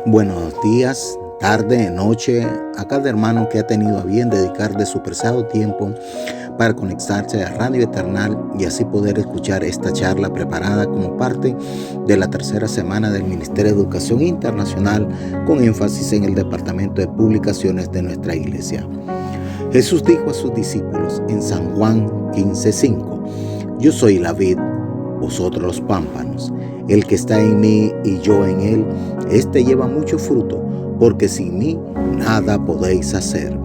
Buenos días, tarde, noche, a cada hermano que ha tenido a bien dedicar de su preciado tiempo para conectarse a Radio Eternal y así poder escuchar esta charla preparada como parte de la tercera semana del Ministerio de Educación Internacional con énfasis en el Departamento de Publicaciones de nuestra Iglesia. Jesús dijo a sus discípulos en San Juan 15:5: Yo soy la vid, vosotros los pámpanos. El que está en mí y yo en él, éste lleva mucho fruto, porque sin mí nada podéis hacer.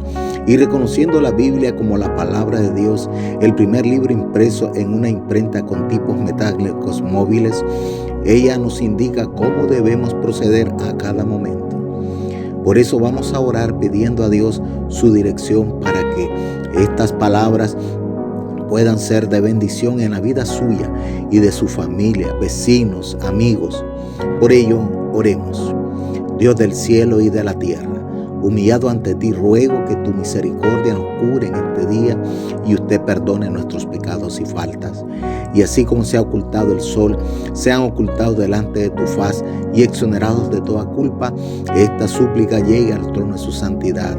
Y reconociendo la Biblia como la palabra de Dios, el primer libro impreso en una imprenta con tipos metálicos móviles, ella nos indica cómo debemos proceder a cada momento. Por eso vamos a orar pidiendo a Dios su dirección para que estas palabras puedan ser de bendición en la vida suya y de su familia, vecinos, amigos. Por ello, oremos. Dios del cielo y de la tierra, humillado ante ti, ruego que tu misericordia nos cure en este día y usted perdone nuestros pecados y faltas. Y así como se ha ocultado el sol, sean ocultados delante de tu faz y exonerados de toda culpa, esta súplica llegue al trono de su santidad.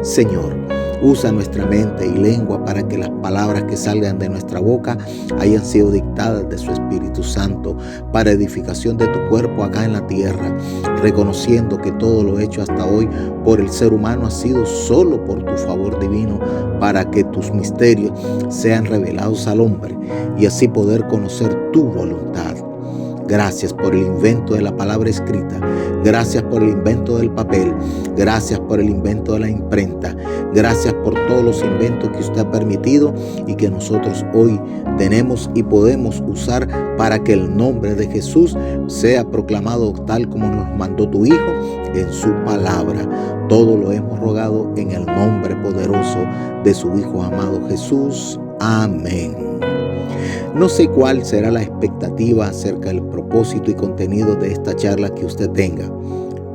Señor, usa nuestra mente y lengua para que las palabras que salgan de nuestra boca hayan sido dictadas de su Espíritu Santo para edificación de tu cuerpo acá en la tierra, reconociendo que todo lo hecho hasta hoy por el ser humano ha sido solo por tu favor divino, para que tus misterios sean revelados al hombre y así poder conocer tu voluntad. Gracias por el invento de la palabra escrita. Gracias por el invento del papel. Gracias por el invento de la imprenta. Gracias por todos los inventos que usted ha permitido y que nosotros hoy tenemos y podemos usar para que el nombre de Jesús sea proclamado tal como nos mandó tu Hijo en su palabra. Todo lo hemos rogado en el nombre poderoso de su Hijo amado Jesús. Amén. No sé cuál será la expectativa acerca del propósito y contenido de esta charla que usted tenga,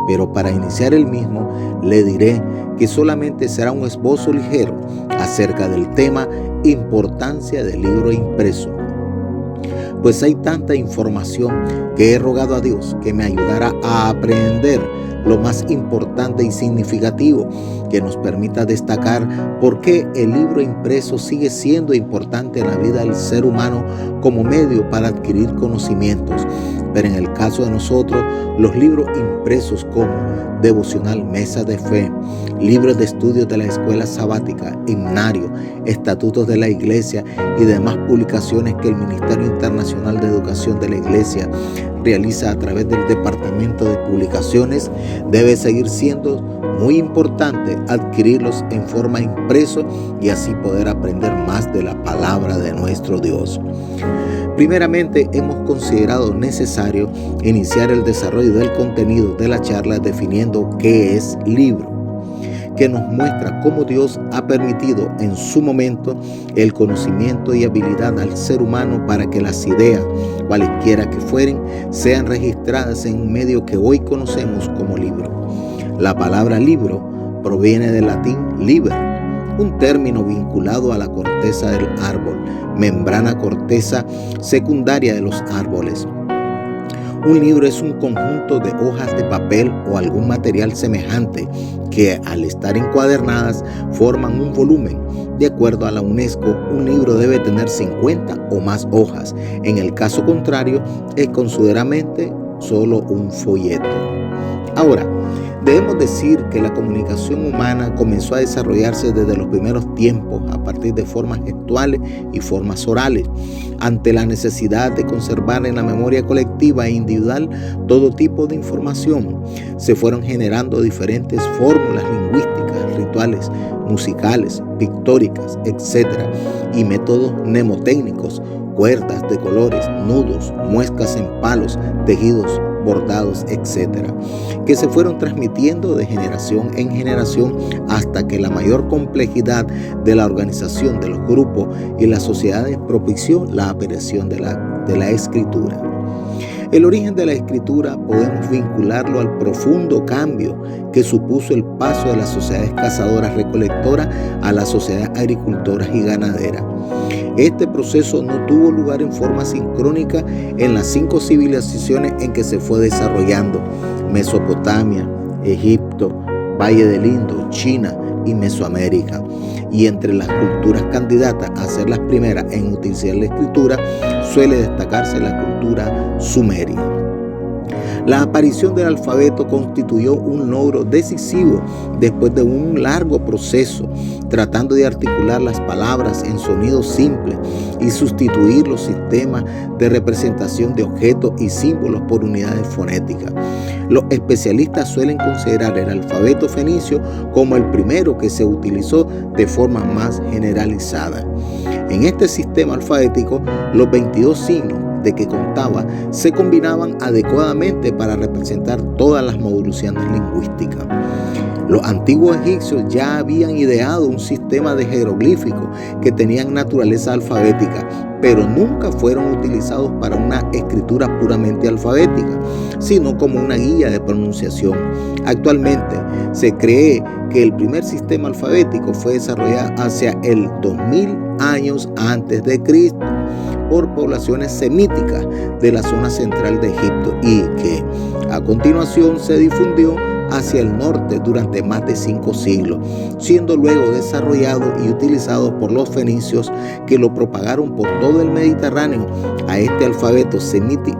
pero para iniciar el mismo le diré que solamente será un esbozo ligero acerca del tema importancia del libro impreso. Pues hay tanta información que he rogado a Dios que me ayudara a aprender lo más importante y significativo, que nos permita destacar por qué el libro impreso sigue siendo importante en la vida del ser humano como medio para adquirir conocimientos. Pero en el caso de nosotros, los libros impresos como Devocional Mesa de Fe, libros de estudios de la escuela sabática, himnario, estatutos de la iglesia y demás publicaciones que el Ministerio Internacional de Educación de la Iglesia realiza a través del Departamento de Publicaciones, debe seguir siendo muy importante adquirirlos en forma impreso y así poder aprender más de la palabra de nuestro Dios. Primeramente, hemos considerado necesario iniciar el desarrollo del contenido de la charla definiendo qué es libro, que nos muestra cómo Dios ha permitido en su momento el conocimiento y habilidad al ser humano para que las ideas, cualesquiera que fueren, sean registradas en un medio que hoy conocemos como libro. La palabra libro proviene del latín liber, un término vinculado a la corteza del árbol, membrana corteza secundaria de los árboles. Un libro es un conjunto de hojas de papel o algún material semejante que, al estar encuadernadas, forman un volumen. De acuerdo a la UNESCO, un libro debe tener 50 o más hojas. En el caso contrario, es considerablemente solo un folleto. Ahora, debemos decir que la comunicación humana comenzó a desarrollarse desde los primeros tiempos a partir de formas gestuales y formas orales. Ante la necesidad de conservar en la memoria colectiva e individual todo tipo de información, se fueron generando diferentes fórmulas lingüísticas, rituales, musicales, pictóricas, etc. y métodos mnemotécnicos, cuerdas de colores, nudos, muescas en palos, tejidos, bordados, etc., que se fueron transmitiendo de generación en generación hasta que la mayor complejidad de la organización de los grupos y las sociedades propició la aparición de la escritura. El origen de la escritura podemos vincularlo al profundo cambio que supuso el paso de las sociedades cazadoras recolectoras a las sociedades agricultoras y ganaderas. Este proceso no tuvo lugar en forma sincrónica en las 5 civilizaciones en que se fue desarrollando: Mesopotamia, Egipto, Valle del Indo, China y Mesoamérica. Y entre las culturas candidatas a ser las primeras en utilizar la escritura suele destacarse la cultura sumeria. La aparición del alfabeto constituyó un logro decisivo después de un largo proceso, tratando de articular las palabras en sonidos simples y sustituir los sistemas de representación de objetos y símbolos por unidades fonéticas. Los especialistas suelen considerar el alfabeto fenicio como el primero que se utilizó de forma más generalizada. En este sistema alfabético, los 22 signos de que contaba se combinaban adecuadamente para representar todas las modulaciones lingüísticas. Los antiguos egipcios ya habían ideado un sistema de jeroglíficos que tenían naturaleza alfabética, pero nunca fueron utilizados para una escritura puramente alfabética, sino como una guía de pronunciación. Actualmente se cree que el primer sistema alfabético fue desarrollado hacia el 2000 años antes de Cristo por poblaciones semíticas de la zona central de Egipto y que a continuación se difundió hacia el norte durante más de 5 siglos, siendo luego desarrollado y utilizado por los fenicios, que lo propagaron por todo el Mediterráneo. A este alfabeto semítico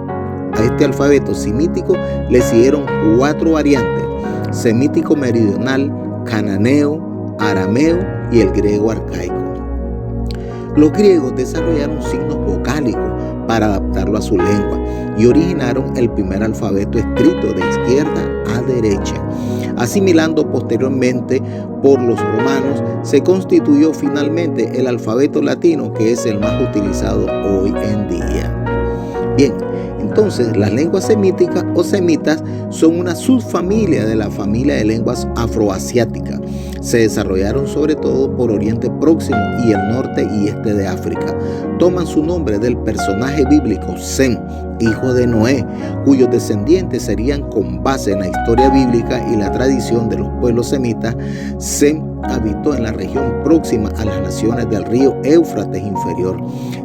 le siguieron 4 variantes: semítico meridional, cananeo, arameo y el griego arcaico. Los griegos desarrollaron signos vocálicos para adaptarlo a su lengua y originaron el primer alfabeto escrito de izquierda a derecha. Asimilando posteriormente por los romanos, se constituyó finalmente el alfabeto latino, que es el más utilizado hoy en día. Bien, entonces las lenguas semíticas o semitas son una subfamilia de la familia de lenguas afroasiáticas. Se desarrollaron sobre todo por Oriente Próximo y el norte y este de África. Toman su nombre del personaje bíblico Sem, hijo de Noé, cuyos descendientes serían con base en la historia bíblica y la tradición de los pueblos semitas. Sem habitó en la región próxima a las naciones del río Éufrates inferior.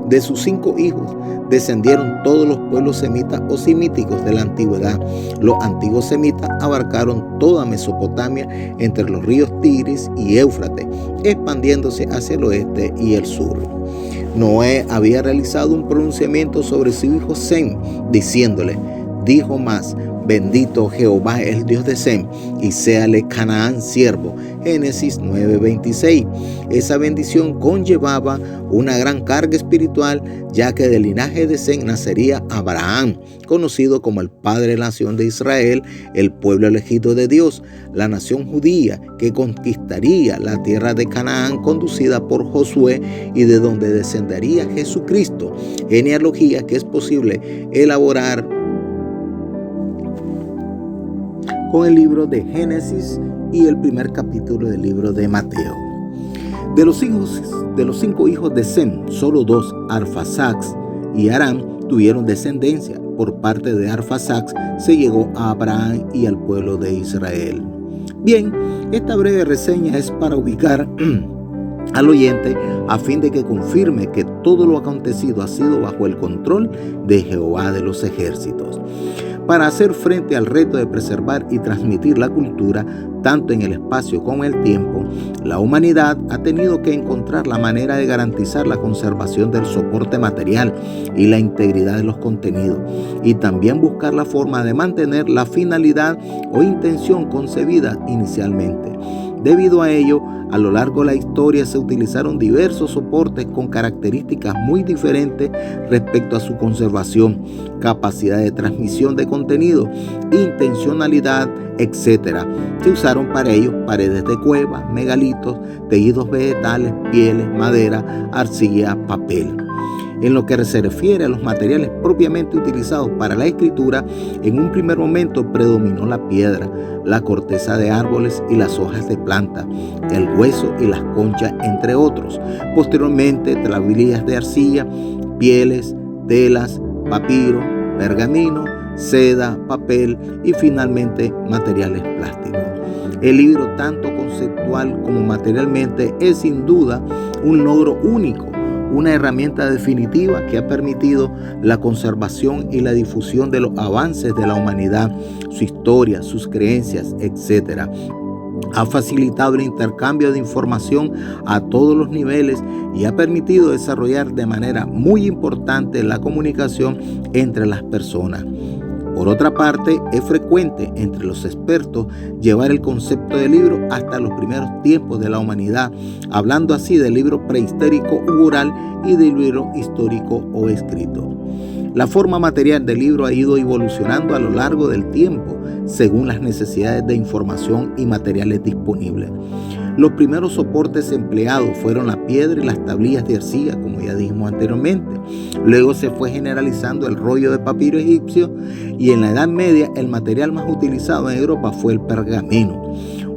De sus 5 hijos descendieron todos los pueblos semitas o semíticos de la antigüedad. Los antiguos semitas abarcaron toda Mesopotamia entre los ríos Tigris y Éufrates, expandiéndose hacia el oeste y el sur. Noé había realizado un pronunciamiento sobre su hijo Sem, diciéndole: dijo más: bendito Jehová el Dios de Sem, y séale Canaán siervo. Génesis 9:26. Esa bendición conllevaba una gran carga espiritual, ya que del linaje de Sem nacería Abraham, conocido como el padre de la nación de Israel, el pueblo elegido de Dios, la nación judía que conquistaría la tierra de Canaán conducida por Josué y de donde descendería Jesucristo. Genealogía que es posible elaborar con el libro de Génesis y el primer capítulo del libro de Mateo. De los 5 hijos de Sem, solo 2, Arfaxad y Aram, tuvieron descendencia. Por parte de Arfaxad se llegó a Abraham y al pueblo de Israel. Bien, esta breve reseña es para ubicar al oyente a fin de que confirme que todo lo acontecido ha sido bajo el control de Jehová de los ejércitos. Para hacer frente al reto de preservar y transmitir la cultura, tanto en el espacio como en el tiempo, la humanidad ha tenido que encontrar la manera de garantizar la conservación del soporte material y la integridad de los contenidos, y también buscar la forma de mantener la finalidad o intención concebida inicialmente. Debido a ello, a lo largo de la historia se utilizaron diversos soportes con características muy diferentes respecto a su conservación, capacidad de transmisión de contenido, intencionalidad, etc. Se usaron para ello paredes de cuevas, megalitos, tejidos vegetales, pieles, madera, arcilla, papel. En lo que se refiere a los materiales propiamente utilizados para la escritura, en un primer momento predominó la piedra, la corteza de árboles y las hojas de planta, el hueso y las conchas, entre otros. Posteriormente, tablillas de arcilla, pieles, telas, papiro, pergamino, seda, papel y finalmente materiales plásticos. El libro, tanto conceptual como materialmente, es sin duda un logro único, una herramienta definitiva que ha permitido la conservación y la difusión de los avances de la humanidad, su historia, sus creencias, etc. Ha facilitado el intercambio de información a todos los niveles y ha permitido desarrollar de manera muy importante la comunicación entre las personas. Por otra parte, es frecuente entre los expertos llevar el concepto de libro hasta los primeros tiempos de la humanidad, hablando así del libro prehistórico u oral y del libro histórico o escrito. La forma material del libro ha ido evolucionando a lo largo del tiempo, según las necesidades de información y materiales disponibles. Los primeros soportes empleados fueron la piedra y las tablillas de arcilla, como ya dijimos anteriormente. Luego se fue generalizando el rollo de papiro egipcio y en la Edad Media el material más utilizado en Europa fue el pergamino.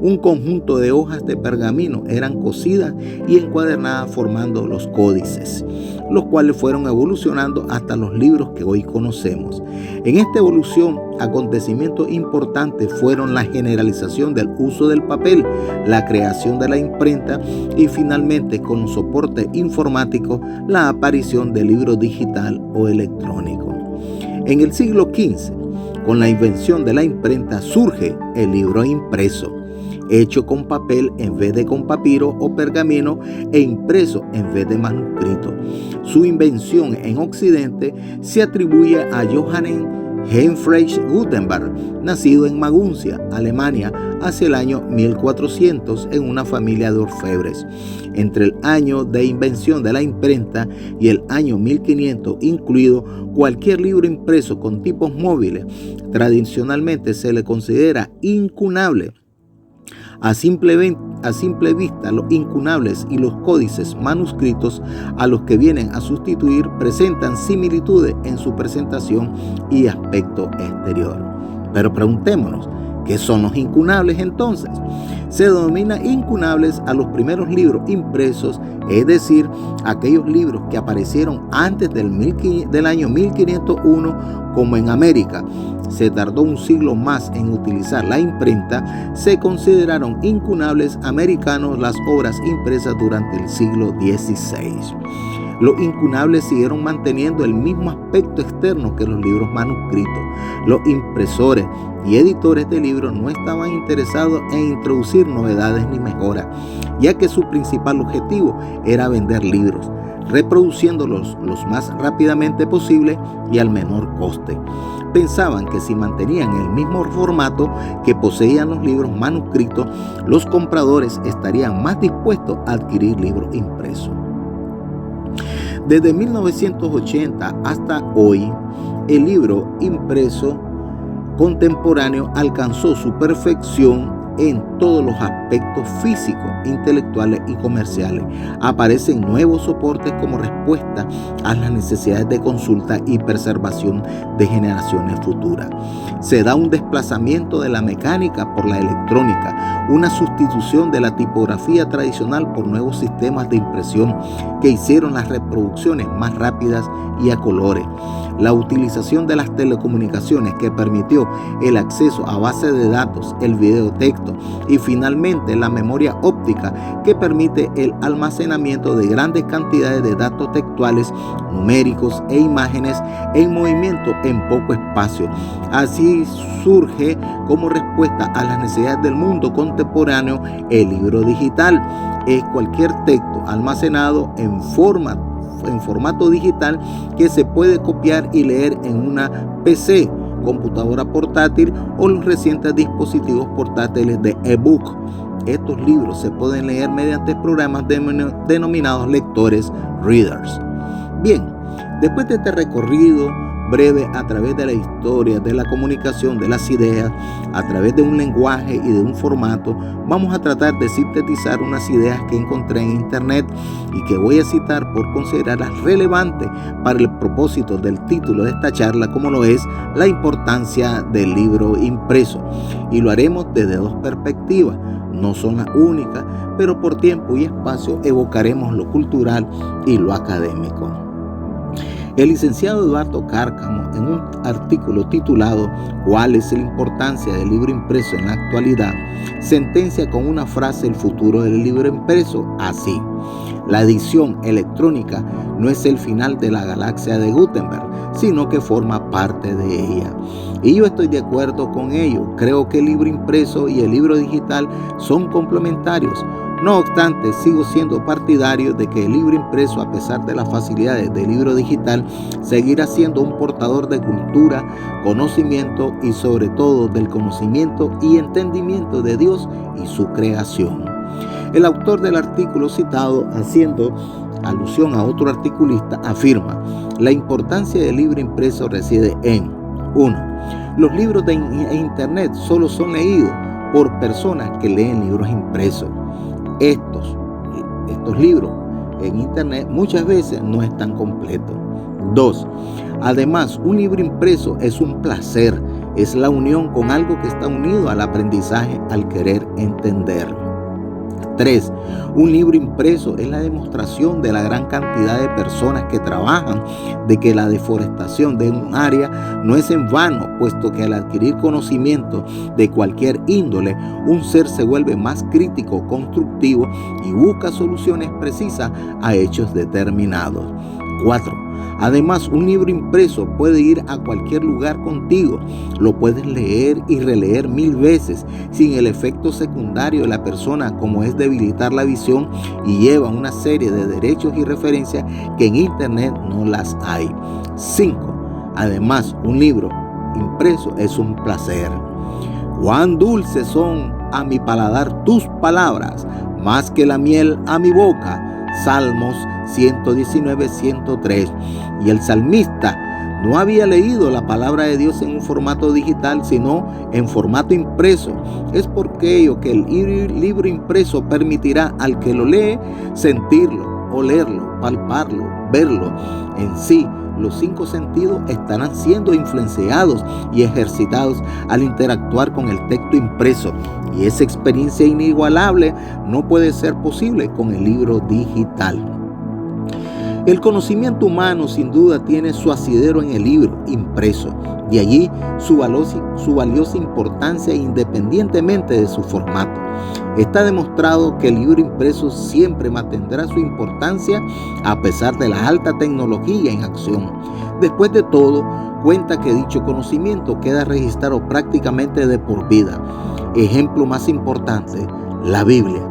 Un conjunto de hojas de pergamino eran cosidas y encuadernadas formando los códices, los cuales fueron evolucionando hasta los libros que hoy conocemos. En esta evolución, acontecimientos importantes fueron la generalización del uso del papel, la creación de la imprenta y finalmente, con los soportes informáticos, la aparición del libro digital o electrónico. En el siglo XV, con la invención de la imprenta, surge el libro impreso, hecho con papel en vez de con papiro o pergamino e impreso en vez de manuscrito. Su invención en Occidente se atribuye a Johann Heinrich Gutenberg, nacido en Maguncia, Alemania, hacia el año 1400 en una familia de orfebres. Entre el año de invención de la imprenta y el año 1500 incluido, cualquier libro impreso con tipos móviles tradicionalmente se le considera incunable. A simple vista, los incunables y los códices manuscritos a los que vienen a sustituir presentan similitudes en su presentación y aspecto exterior. Pero preguntémonos, ¿qué son los incunables entonces? Se denomina incunables a los primeros libros impresos, es decir, aquellos libros que aparecieron antes del año 1501, como en América se tardó un siglo más en utilizar la imprenta, se consideraron incunables americanos las obras impresas durante el siglo XVI. Los incunables siguieron manteniendo el mismo aspecto externo que los libros manuscritos. Los impresores y editores de libros no estaban interesados en introducir novedades ni mejoras, ya que su principal objetivo era vender libros, reproduciéndolos lo más rápidamente posible y al menor coste. Pensaban que si mantenían el mismo formato que poseían los libros manuscritos, los compradores estarían más dispuestos a adquirir libros impresos. Desde 1980 hasta hoy, el libro impreso contemporáneo alcanzó su perfección en todos los aspectos físicos, intelectuales y comerciales. Aparecen nuevos soportes como respuesta a las necesidades de consulta y preservación de generaciones futuras. Se da un desplazamiento de la mecánica por la electrónica, una sustitución de la tipografía tradicional por nuevos sistemas de impresión que hicieron las reproducciones más rápidas y a colores. La utilización de las telecomunicaciones que permitió el acceso a bases de datos, el videotexto y finalmente la memoria óptica que permite el almacenamiento de grandes cantidades de datos textuales, numéricos e imágenes en movimiento en poco espacio. Así surge como respuesta a las necesidades del mundo contemporáneo el libro digital. Es cualquier texto almacenado en formato digital que se puede copiar y leer en una PC, computadora portátil o los recientes dispositivos portátiles de ebook. Estos libros se pueden leer mediante programas denominados lectores readers. Bien, después de este recorrido breve a través de la historia, de la comunicación, de las ideas, a través de un lenguaje y de un formato, vamos a tratar de sintetizar unas ideas que encontré en internet y que voy a citar por considerarlas relevantes para el propósito del título de esta charla, como lo es la importancia del libro impreso. Y lo haremos desde dos perspectivas. No son las únicas, pero por tiempo y espacio evocaremos lo cultural y lo académico. El licenciado Eduardo Cárcamo, en un artículo titulado ¿Cuál es la importancia del libro impreso en la actualidad?, sentencia con una frase el futuro del libro impreso así: La edición electrónica no es el final de la galaxia de Gutenberg, sino que forma parte de ella. Y yo estoy de acuerdo con ello. Creo que el libro impreso y el libro digital son complementarios. No obstante, sigo siendo partidario de que el libro impreso, a pesar de las facilidades del libro digital, seguirá siendo un portador de cultura, conocimiento y sobre todo del conocimiento y entendimiento de Dios y su creación. El autor del artículo citado, haciendo alusión a otro articulista, afirma: la importancia del libro impreso reside en 1. Los libros de internet solo son leídos por personas que leen libros impresos. Estos libros en internet muchas veces no están completos. 2. Además, un libro impreso es un placer, es la unión con algo que está unido al aprendizaje, al querer entender. 3. Un libro impreso es la demostración de la gran cantidad de personas que trabajan de que la deforestación de un área no es en vano, puesto que al adquirir conocimiento de cualquier índole, un ser se vuelve más crítico, constructivo y busca soluciones precisas a hechos determinados. 4. Además, un libro impreso puede ir a cualquier lugar contigo. Lo puedes leer y releer 1000 veces sin el efecto secundario de la persona, como es debilitar la visión, y lleva una serie de derechos y referencias que en internet no las hay. 5. Además, un libro impreso es un placer. Cuán dulces son a mi paladar tus palabras, más que la miel a mi boca. Salmos 119, 103. Y el salmista no había leído la palabra de Dios en un formato digital, sino en formato impreso. Es por ello que el libro impreso permitirá al que lo lee sentirlo, olerlo, palparlo, verlo. En sí, los 5 sentidos estarán siendo influenciados y ejercitados al interactuar con el texto impreso. Y esa experiencia inigualable no puede ser posible con el libro digital. El conocimiento humano sin duda tiene su asidero en el libro impreso, de allí su valiosa importancia independientemente de su formato. Está demostrado que el libro impreso siempre mantendrá su importancia a pesar de la alta tecnología en acción. Después de todo, cuenta que dicho conocimiento queda registrado prácticamente de por vida. Ejemplo más importante, la Biblia,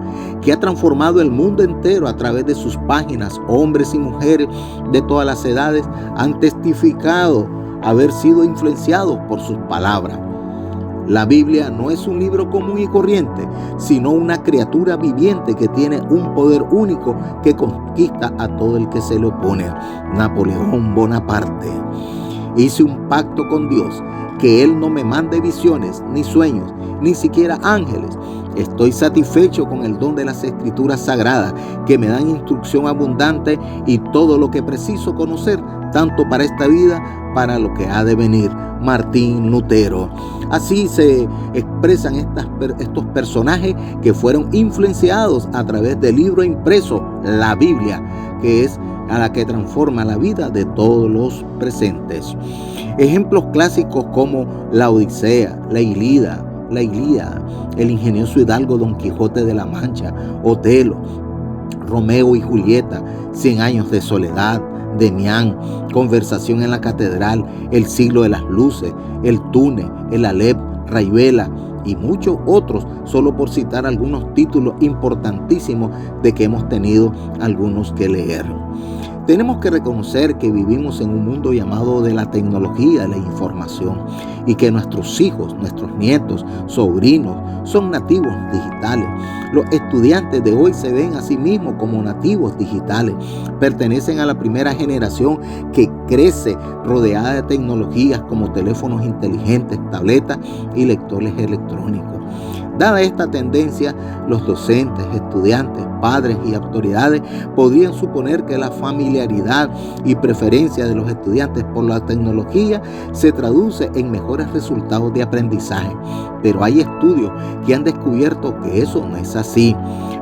que ha transformado el mundo entero a través de sus páginas. Hombres y mujeres de todas las edades han testificado haber sido influenciados por sus palabras. La Biblia no es un libro común y corriente, sino una criatura viviente que tiene un poder único que conquista a todo el que se le opone. Napoleón Bonaparte. Hice un pacto con Dios, que Él no me mande visiones, ni sueños, ni siquiera ángeles. Estoy satisfecho con el don de las Escrituras Sagradas, que me dan instrucción abundante y todo lo que preciso conocer, tanto para esta vida, para lo que ha de venir. Martín Lutero. Así se expresan estos personajes que fueron influenciados a través del libro impreso, la Biblia, que es a la que transforma la vida de todos los presentes. Ejemplos clásicos como la Odisea, la Ilíada, el ingenioso hidalgo Don Quijote de la Mancha, Otelo, Romeo y Julieta, 100 años de soledad, Demián, Conversación en la Catedral, El siglo de las luces, El túnel, El Alep, Rayuela y muchos otros, solo por citar algunos títulos importantísimos de que hemos tenido algunos que leer. Tenemos que reconocer que vivimos en un mundo llamado de la tecnología, de la información, y que nuestros hijos, nuestros nietos, sobrinos son nativos digitales. Los estudiantes de hoy se ven a sí mismos como nativos digitales. Pertenecen a la primera generación que crece rodeada de tecnologías como teléfonos inteligentes, tabletas y lectores electrónicos. Dada esta tendencia, los docentes, estudiantes, padres y autoridades podrían suponer que la familiaridad y preferencia de los estudiantes por la tecnología se traduce en mejores resultados de aprendizaje. Pero hay estudios que han descubierto que eso no es así.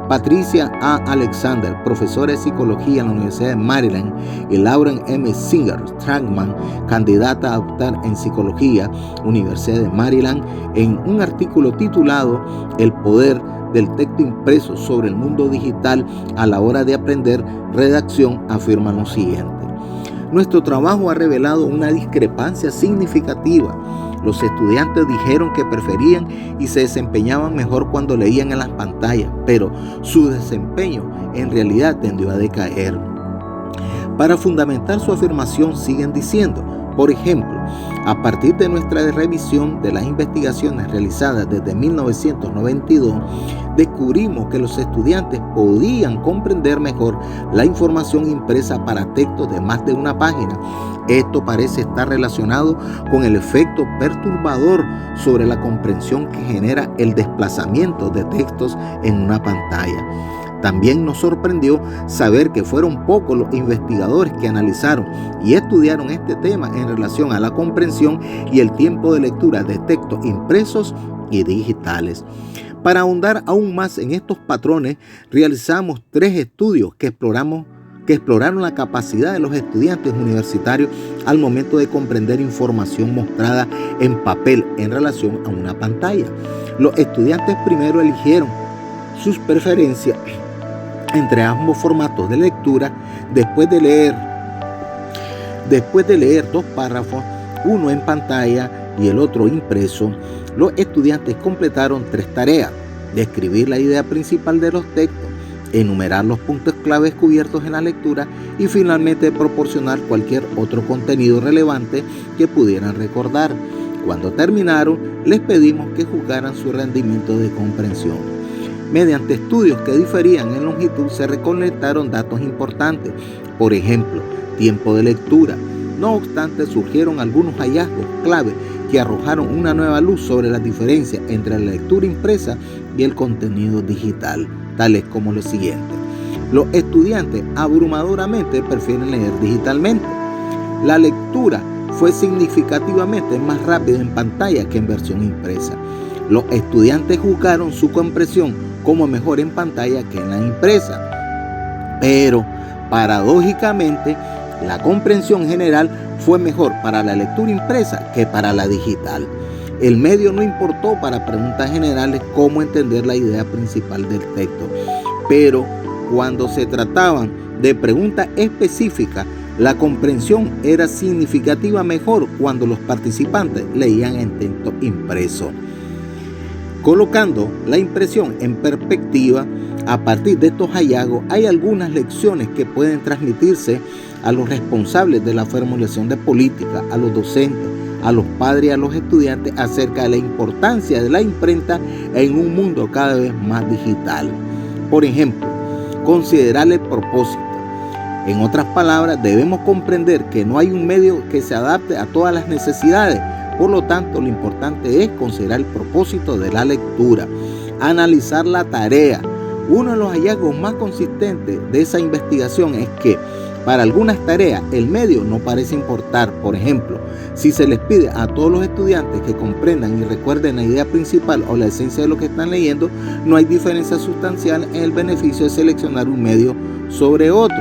Patricia A. Alexander, profesora de psicología en la Universidad de Maryland, y Lauren M. Singer Strangman, candidata a doctor en psicología, Universidad de Maryland, en un artículo titulado El poder del texto impreso sobre el mundo digital a la hora de aprender redacción, afirman lo siguiente: nuestro trabajo ha revelado una discrepancia significativa. Los estudiantes dijeron que preferían y se desempeñaban mejor cuando leían en las pantallas, pero su desempeño en realidad tendió a decaer. Para fundamentar su afirmación siguen diciendo, por ejemplo, a partir de nuestra revisión de las investigaciones realizadas desde 1992, descubrimos que los estudiantes podían comprender mejor la información impresa para textos de más de una página. Esto parece estar relacionado con el efecto perturbador sobre la comprensión que genera el desplazamiento de textos en una pantalla. También nos sorprendió saber que fueron pocos los investigadores que analizaron y estudiaron este tema en relación a la comprensión y el tiempo de lectura de textos impresos y digitales. Para ahondar aún más en estos patrones, realizamos 3 estudios que exploraron la capacidad de los estudiantes universitarios al momento de comprender información mostrada en papel en relación a una pantalla. Los estudiantes primero eligieron sus preferencias entre ambos formatos de lectura. Después de leer 2 párrafos, uno en pantalla y el otro impreso, los estudiantes completaron 3 tareas: describir la idea principal de los textos, enumerar los puntos claves cubiertos en la lectura y finalmente proporcionar cualquier otro contenido relevante que pudieran recordar. Cuando terminaron, les pedimos que juzgaran su rendimiento de comprensión. Mediante estudios que diferían en longitud se recolectaron datos importantes, por ejemplo, tiempo de lectura. No obstante, surgieron algunos hallazgos clave que arrojaron una nueva luz sobre las diferencias entre la lectura impresa y el contenido digital, tales como lo siguiente: los estudiantes abrumadoramente prefieren leer digitalmente. La lectura fue significativamente más rápida en pantalla que en versión impresa. Los estudiantes juzgaron su comprensión como mejor en pantalla que en la impresa. Pero, paradójicamente, la comprensión general fue mejor para la lectura impresa que para la digital. El medio no importó para preguntas generales cómo entender la idea principal del texto, pero cuando se trataban de preguntas específicas, la comprensión era significativa mejor cuando los participantes leían en texto impreso. Colocando la impresión en perspectiva, a partir de estos hallazgos hay algunas lecciones que pueden transmitirse a los responsables de la formulación de política, a los docentes, a los padres y a los estudiantes acerca de la importancia de la imprenta en un mundo cada vez más digital. Por ejemplo, considerar el propósito. En otras palabras, debemos comprender que no hay un medio que se adapte a todas las necesidades. Por lo tanto, lo importante es considerar el propósito de la lectura, analizar la tarea. Uno de los hallazgos más consistentes de esa investigación es que para algunas tareas el medio no parece importar. Por ejemplo, si se les pide a todos los estudiantes que comprendan y recuerden la idea principal o la esencia de lo que están leyendo, no hay diferencia sustancial en el beneficio de seleccionar un medio sobre otro.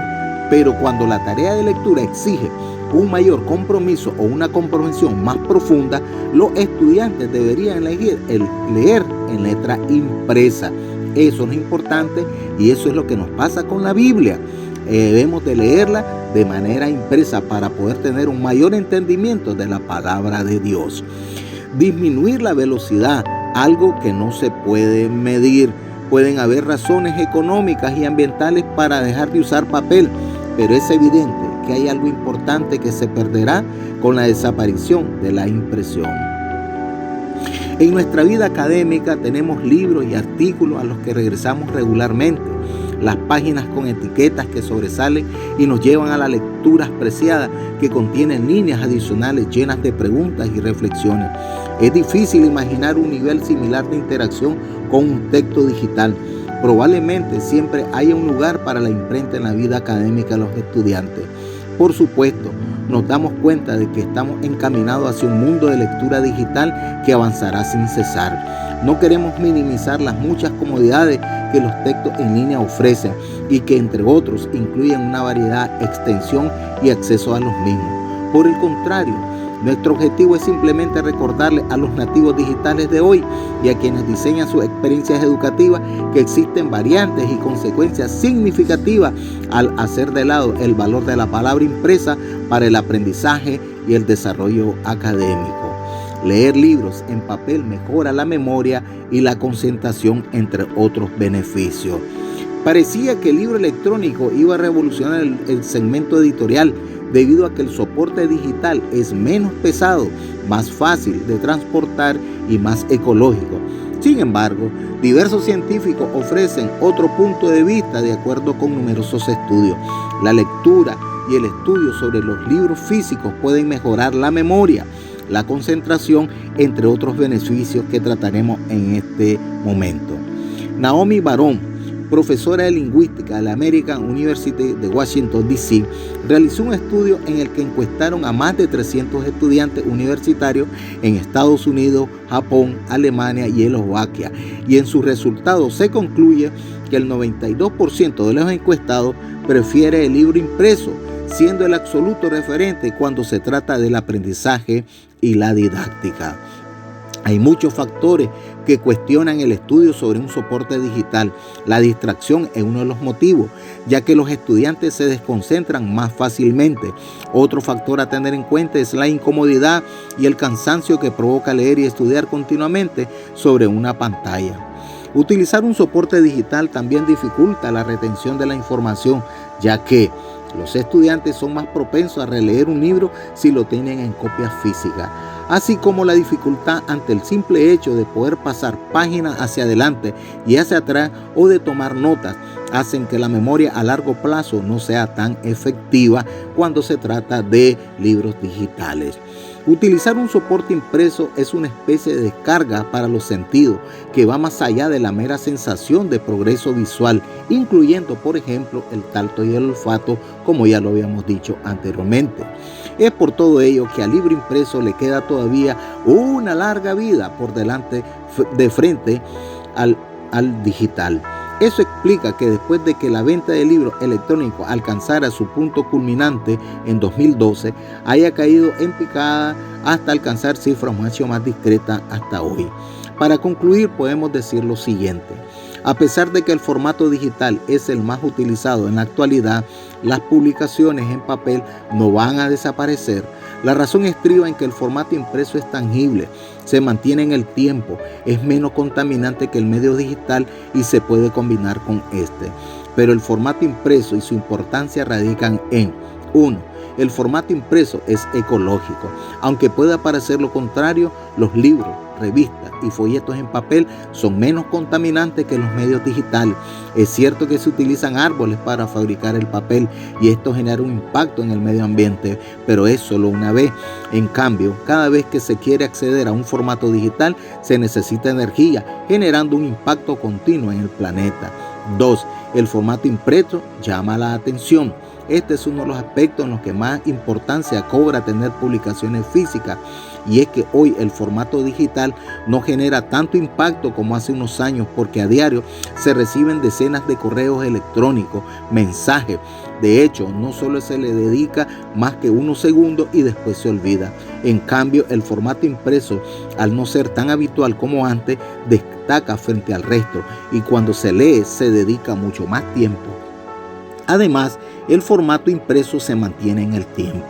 Pero cuando la tarea de lectura exige un mayor compromiso o una comprensión más profunda, los estudiantes deberían elegir el leer en letra impresa. Eso es importante y eso es lo que nos pasa con la Biblia. Debemos de leerla de manera impresa para poder tener un mayor entendimiento de la palabra de Dios. Disminuir la velocidad, algo que no se puede medir. Pueden haber razones económicas y ambientales para dejar de usar papel, pero es evidente que hay algo importante que se perderá con la desaparición de la impresión. En nuestra vida académica tenemos libros y artículos a los que regresamos regularmente. Las páginas con etiquetas que sobresalen y nos llevan a la lectura apreciada que contienen líneas adicionales llenas de preguntas y reflexiones. Es difícil imaginar un nivel similar de interacción con un texto digital. Probablemente siempre haya un lugar para la imprenta en la vida académica de los estudiantes, Por supuesto, nos damos cuenta de que estamos encaminados hacia un mundo de lectura digital que avanzará sin cesar. No queremos minimizar las muchas comodidades que los textos en línea ofrecen y que, entre otros, incluyen una variedad, extensión y acceso a los mismos. Por el contrario, nuestro objetivo es simplemente recordarle a los nativos digitales de hoy y a quienes diseñan sus experiencias educativas que existen variantes y consecuencias significativas al hacer de lado el valor de la palabra impresa para el aprendizaje y el desarrollo académico. Leer libros en papel mejora la memoria y la concentración, entre otros beneficios. Parecía que el libro electrónico iba a revolucionar el segmento editorial, debido a que el soporte digital es menos pesado, más fácil de transportar y más ecológico. Sin embargo, diversos científicos ofrecen otro punto de vista de acuerdo con numerosos estudios. La lectura y el estudio sobre los libros físicos pueden mejorar la memoria, la concentración, entre otros beneficios que trataremos en este momento. Naomi Barón, profesora de lingüística de la American University de Washington, D.C., realizó un estudio en el que encuestaron a más de 300 estudiantes universitarios en Estados Unidos, Japón, Alemania y Eslovaquia, y en sus resultados se concluye que el 92% de los encuestados prefiere el libro impreso, siendo el absoluto referente cuando se trata del aprendizaje y la didáctica. Hay muchos factores que cuestionan el estudio sobre un soporte digital. La distracción es uno de los motivos, ya que los estudiantes se desconcentran más fácilmente. Otro factor a tener en cuenta es la incomodidad y el cansancio que provoca leer y estudiar continuamente sobre una pantalla. Utilizar un soporte digital también dificulta la retención de la información, ya que los estudiantes son más propensos a releer un libro si lo tienen en copia física, así como la dificultad ante el simple hecho de poder pasar páginas hacia adelante y hacia atrás o de tomar notas, hacen que la memoria a largo plazo no sea tan efectiva cuando se trata de libros digitales. Utilizar un soporte impreso es una especie de descarga para los sentidos que va más allá de la mera sensación de progreso visual, incluyendo, por ejemplo, el tacto y el olfato, como ya lo habíamos dicho anteriormente. Es por todo ello que al libro impreso le queda todavía una larga vida por delante de frente al digital. Eso explica que después de que la venta de libros electrónicos alcanzara su punto culminante en 2012, haya caído en picada hasta alcanzar cifras mucho más discretas hasta hoy. Para concluir, podemos decir lo siguiente. A pesar de que el formato digital es el más utilizado en la actualidad, las publicaciones en papel no van a desaparecer. La razón estriba en que el formato impreso es tangible, se mantiene en el tiempo, es menos contaminante que el medio digital y se puede combinar con este. Pero el formato impreso y su importancia radican en 1. El formato impreso es ecológico. Aunque pueda parecer lo contrario, los libros, revistas y folletos en papel son menos contaminantes que los medios digitales. Es cierto que se utilizan árboles para fabricar el papel y esto genera un impacto en el medio ambiente, pero es solo una vez. En cambio, cada vez que se quiere acceder a un formato digital, se necesita energía, generando un impacto continuo en el planeta. 2. El formato impreso llama la atención. Este es uno de los aspectos en los que más importancia cobra tener publicaciones físicas, y es que hoy el formato digital no genera tanto impacto como hace unos años, porque a diario se reciben decenas de correos electrónicos, mensajes. De hecho, no solo se le dedica más que unos segundos y después se olvida. En cambio, el formato impreso, al no ser tan habitual como antes, destaca frente al resto, y cuando se lee se dedica mucho más tiempo. Además, el formato impreso se mantiene en el tiempo.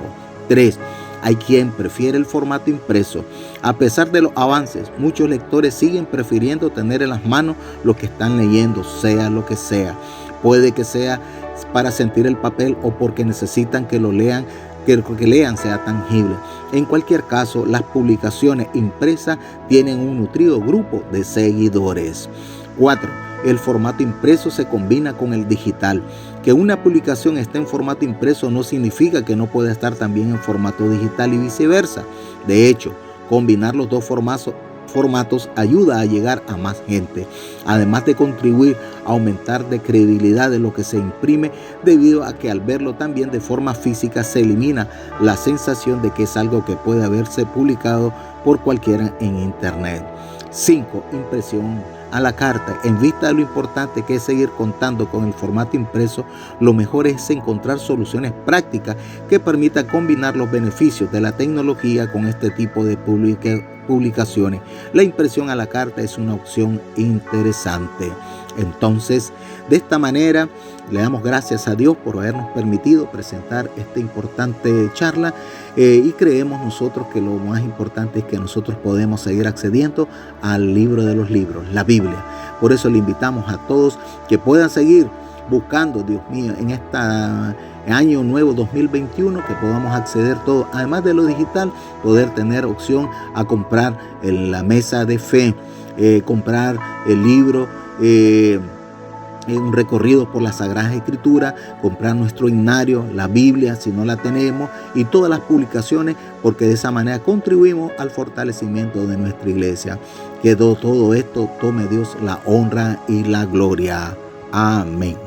3. Hay quien prefiere el formato impreso. A pesar de los avances, muchos lectores siguen prefiriendo tener en las manos lo que están leyendo, sea lo que sea. Puede que sea para sentir el papel o porque necesitan que lo lean, que lo que lean sea tangible. En cualquier caso, las publicaciones impresas tienen un nutrido grupo de seguidores. 4. El formato impreso se combina con el digital. Que una publicación esté en formato impreso no significa que no pueda estar también en formato digital y viceversa. De hecho, combinar los dos formatos ayuda a llegar a más gente, además de contribuir a aumentar de credibilidad de lo que se imprime, debido a que al verlo también de forma física se elimina la sensación de que es algo que puede haberse publicado por cualquiera en internet. 5. Impresión a la carta. En vista de lo importante que es seguir contando con el formato impreso, lo mejor es encontrar soluciones prácticas que permitan combinar los beneficios de la tecnología con este tipo de publicaciones. La impresión a la carta es una opción interesante. Entonces, de esta manera, le damos gracias a Dios por habernos permitido presentar esta importante charla y creemos nosotros que lo más importante es que nosotros podemos seguir accediendo al libro de los libros, la Biblia. Por eso le invitamos a todos que puedan seguir buscando, Dios mío, en este año nuevo 2021, que podamos acceder todo, además de lo digital, poder tener opción a comprar la mesa de fe, comprar el libro, un recorrido por las Sagradas Escrituras, comprar nuestro himnario, la Biblia, si no la tenemos, y todas las publicaciones, porque de esa manera contribuimos al fortalecimiento de nuestra iglesia. Que todo esto tome Dios la honra y la gloria. Amén.